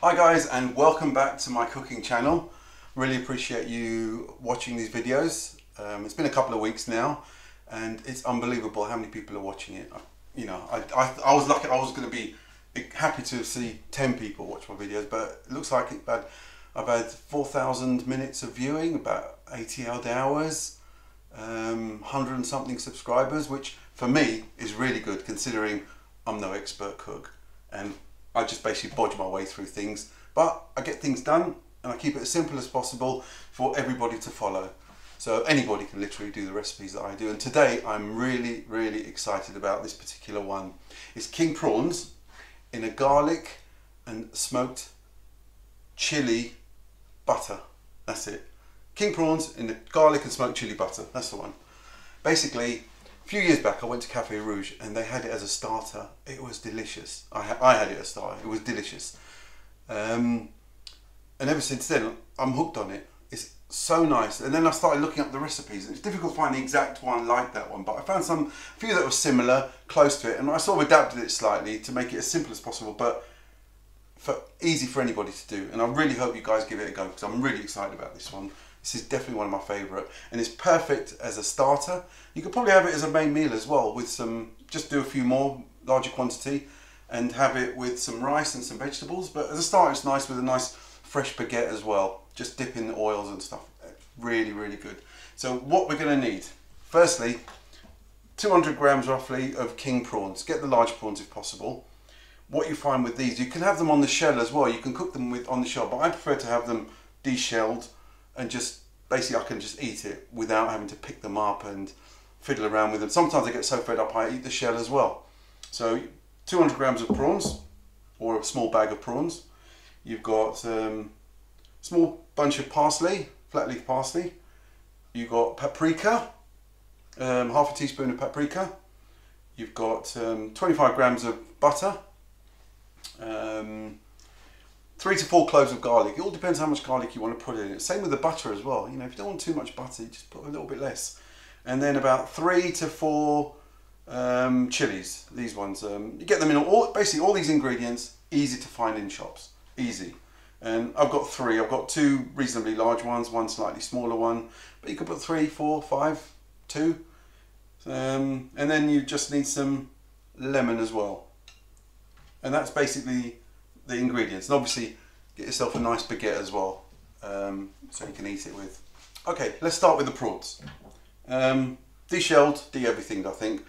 Hi guys, and welcome back to my cooking channel. Really appreciate you watching these videos. It's been a couple of weeks now and it's unbelievable how many people are watching it. I was lucky. I was going to be happy to see 10 people watch my videos, but it looks like I've had 4,000 minutes of viewing, about 80 odd hours, 100 and something subscribers, which for me is really good considering I'm no expert cook and I just basically bodge my way through things, but I get things done and I keep it as simple as possible for everybody to follow. So anybody can literally do the recipes that I do, and today I'm really excited about this particular one. It's king prawns in a garlic and smoked chili butter. That's it. King prawns in the garlic and smoked chili butter. That's the one. Basically, a few years back I went to Café Rouge and they had it as a starter. It was delicious. I had it as a starter. It was delicious. And ever since then I'm hooked on it. It's so nice. And then I started looking up the recipes. It's difficult to find the exact one like that one, but I found a few that were similar, close to it, and I sort of adapted it slightly to make it as simple as possible, but easy for anybody to do. And I really hope you guys give it a go because I'm really excited about this one. This is definitely one of my favourite, and it's perfect as a starter. You could probably have it as a main meal as well, with just do a few more, larger quantity, and have it with some rice and some vegetables. But as a starter, it's nice with a nice fresh baguette as well. Just dip in the oils and stuff. Really good. So what we're going to need, firstly, 200 grams roughly of king prawns. Get the large prawns if possible. What you find with these, you can have them on the shell as well. You can cook them on the shell, but I prefer to have them deshelled and just basically I can just eat it without having to pick them up and fiddle around with them. Sometimes I get so fed up I eat the shell as well. So 200 grams of prawns, or a small bag of prawns. You've got small bunch of parsley, flat leaf parsley. You've got paprika, half a teaspoon of paprika. You've got 25 grams of butter. 3 to 4 cloves of garlic. It all depends how much garlic you want to put in it. Same with the butter as well. You know, if you don't want too much butter, you just put a little bit less. And then about 3 to 4 chilies. These ones, you get them in basically all these ingredients. Easy to find in shops. Easy. And I've got 3. I've got 2 reasonably large ones, one slightly smaller one. But you could put 3, 4, 5, 2. And then you just need some lemon as well. And that's basically the ingredients. And obviously get yourself a nice baguette as well, so you can eat it with. Okay, let's start with the prawns. Deshelled, everything I think.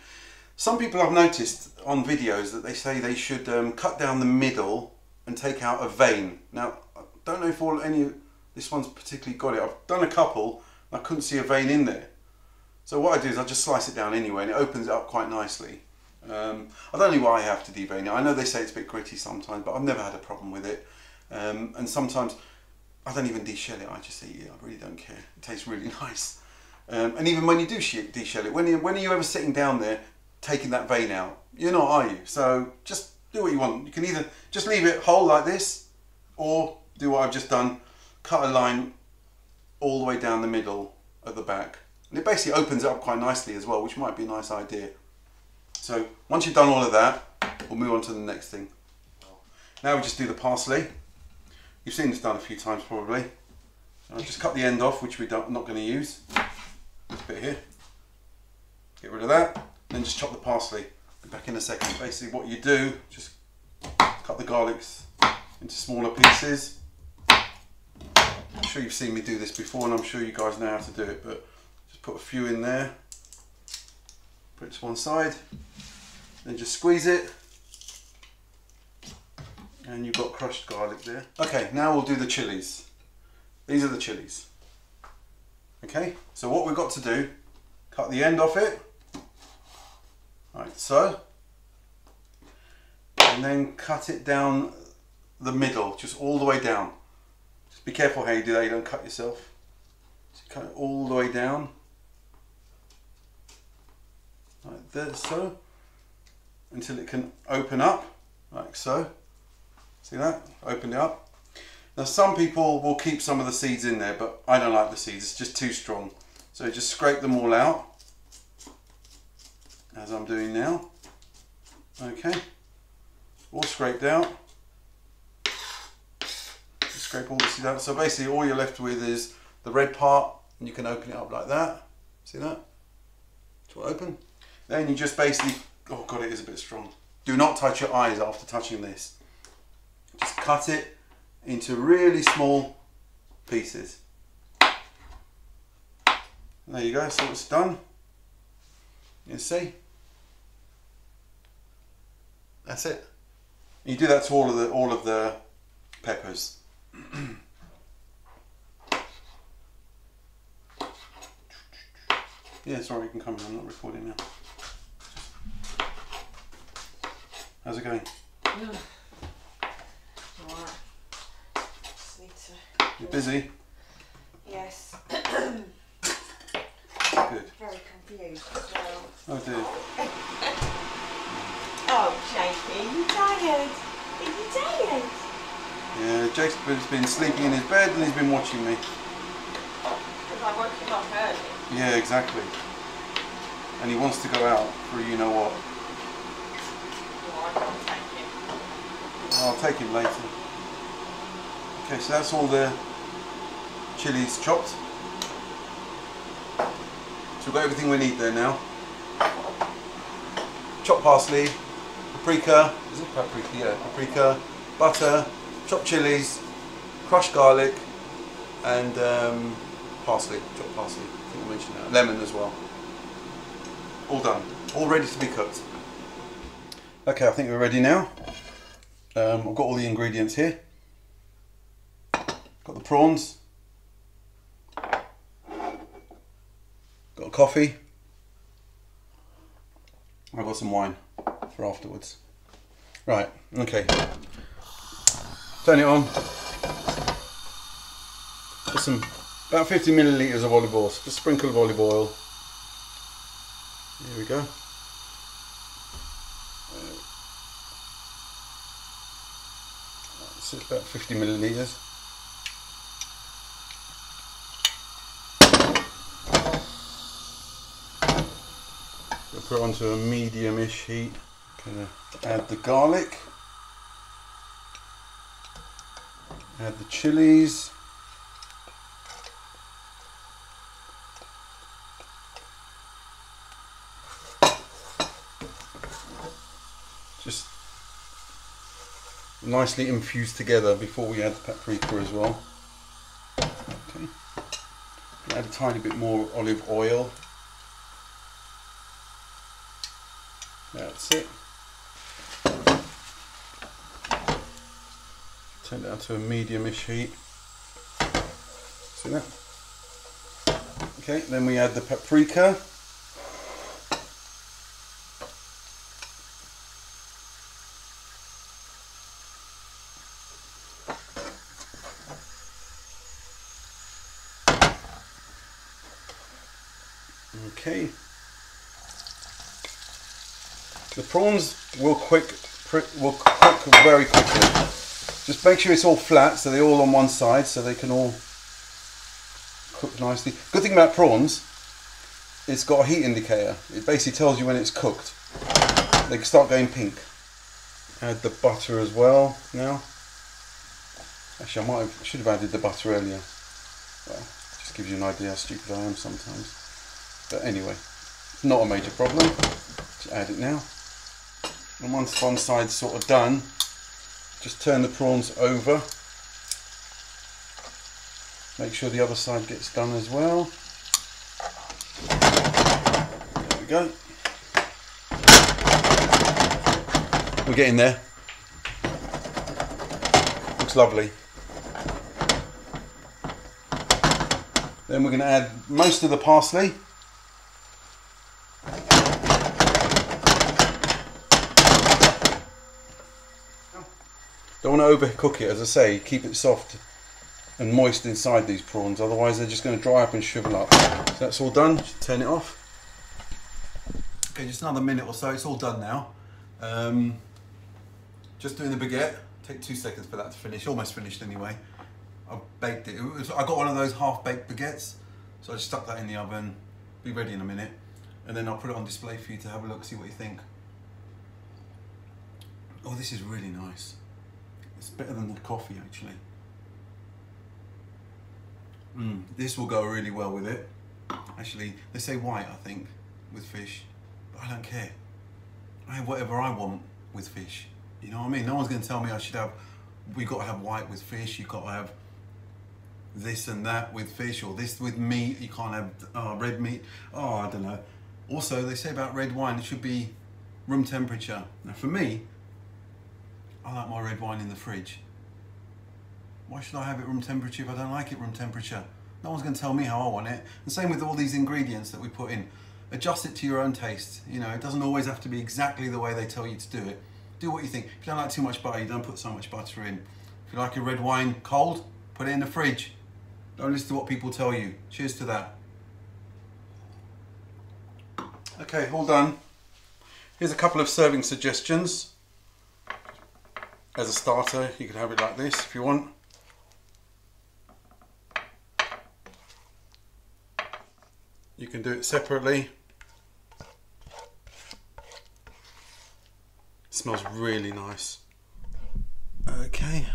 Some people I've noticed on videos that they say they should cut down the middle and take out a vein. Now I don't know if this one's particularly got it. I've done a couple and I couldn't see a vein in there. So what I do is I just slice it down anyway and it opens it up quite nicely. I don't know why I have to devein it. I know they say it's a bit gritty sometimes, but I've never had a problem with it. And sometimes I don't even deshell it, I just eat it. I really don't care. It tastes really nice. And even when you do deshell it, when are you ever sitting down there taking that vein out? You're not, are you? So just do what you want. You can either just leave it whole like this, or do what I've just done, cut a line all the way down the middle at the back. And it basically opens it up quite nicely as well, which might be a nice idea. So once you've done all of that, we'll move on to the next thing. Now we just do the parsley. You've seen this done a few times probably. I'll just cut the end off, which we're not going to use. This bit here. Get rid of that. Then just chop the parsley. Be back in a second. Basically what you do, just cut the garlics into smaller pieces. I'm sure you've seen me do this before and I'm sure you guys know how to do it, but just put a few in there. Put it to one side, then just squeeze it, and you've got crushed garlic there. Okay, now we'll do the chilies. These are the chilies. Okay, so what we've got to do, cut the end off it, like so, and then cut it down the middle, just all the way down. Just be careful how you do that, you don't cut yourself. Just cut it all the way down. Like this, so, until it can open up, like so. See that? Open it up. Now some people will keep some of the seeds in there, but I don't like the seeds, it's just too strong. So just scrape them all out, as I'm doing now. Okay, all scraped out. scrape all this out. So basically all you're left with is the red part, and you can open it up like that. See that? It's all open. Then you just basically, oh god, it is a bit strong. Do not touch your eyes after touching this. Just cut it into really small pieces. And there you go, so it's done. You see? That's it. You do that to all of the peppers. Yeah, sorry, you can come in. I'm not recording now. How's it going? Alright. Just need to... You're busy? Yes. Good. Very confused as well. Oh dear. Oh, Jakey, you tired? Are you tired? Yeah, Jake's been sleeping in his bed and he's been watching me. Because I woke him up early. Yeah, exactly. And he wants to go out for you know what. Well, I can't take him. I'll take him later. Okay, so that's all the chilies chopped. So we've got everything we need there now. Chopped parsley, paprika, is it paprika? Yeah, paprika, butter, chopped chilies, crushed garlic, and parsley, chopped parsley. I think I mentioned that. Lemon as well. All done. All ready to be cooked. Okay, I think we're ready now. I've got all the ingredients here. Got the prawns. Got a coffee. I've got some wine for afterwards. Right, okay. Turn it on. Put some, about 50 millilitres of olive oil. Just a sprinkle of olive oil. Here we go. That's it, about 50 millilitres. Put it onto a medium-ish heat. Gonna add the garlic. Add the chilies. Just nicely infused together before we add the paprika as well. Okay. Add a tiny bit more olive oil. That's it. Turn it down to a medium-ish heat. See that? Okay, then we add the paprika. Okay. The prawns will cook very quickly. Just make sure it's all flat, so they're all on one side, so they can all cook nicely. Good thing about prawns, it's got a heat indicator. It basically tells you when it's cooked. They can start going pink. Add the butter as well now. Actually, I should have added the butter earlier. Well, just gives you an idea how stupid I am sometimes. But anyway, not a major problem. Just add it now. And once one side's sort of done, just turn the prawns over. Make sure the other side gets done as well. There we go. We're getting there. Looks lovely. Then we're going to add most of the parsley. Don't want to overcook it, as I say, keep it soft and moist inside these prawns, otherwise they're just going to dry up and shrivel up. So that's all done, just turn it off. Okay, just another minute or so, it's all done now. Just doing the baguette, take 2 seconds for that to finish, almost finished anyway. I've baked it, I got one of those half-baked baguettes, so I just stuck that in the oven, be ready in a minute, and then I'll put it on display for you to have a look, see what you think. Oh, this is really nice. It's better than the coffee actually. This will go really well with it. Actually, they say white, I think, with fish, but I don't care. I have whatever I want with fish. You know what I mean? No one's going to tell me I should have, we've got to have white with fish, you've got to have this and that with fish, or this with meat, you can't have red meat. Oh, I don't know. Also, they say about red wine, it should be room temperature. Now for me, I like my red wine in the fridge. Why should I have it room temperature if I don't like it room temperature? No one's going to tell me how I want it. And same with all these ingredients that we put in. Adjust it to your own taste. You know, it doesn't always have to be exactly the way they tell you to do it. Do what you think. If you don't like too much butter, you don't put so much butter in. If you like your red wine cold, put it in the fridge. Don't listen to what people tell you. Cheers to that. Okay, all done. Here's a couple of serving suggestions. As a starter, you could have it like this if you want. You can do it separately. It smells really nice. Okay.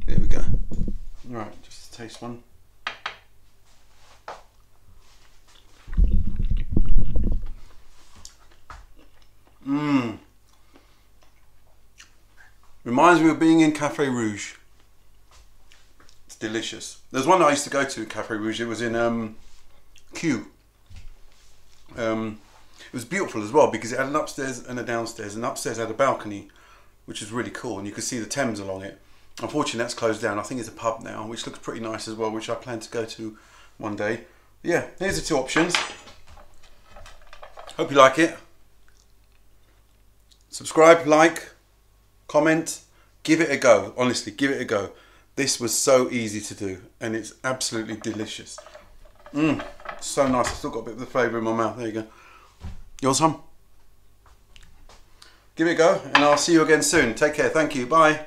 There we go. Right, just a taste one. Reminds me of being in Café Rouge. It's delicious. There's one I used to go to, Café Rouge. It was in Kew. It was beautiful as well because it had an upstairs and a downstairs, and upstairs had a balcony, which was really cool, and you could see the Thames along it. Unfortunately, that's closed down. I think it's a pub now, which looks pretty nice as well, which I plan to go to one day. Yeah, here's the two options. Hope you like it. Subscribe, like, comment, give it a go. Honestly, give it a go. This was so easy to do, and it's absolutely delicious. So nice. I've still got a bit of the flavour in my mouth. There you go. Yours, hon? Give it a go, and I'll see you again soon. Take care. Thank you. Bye.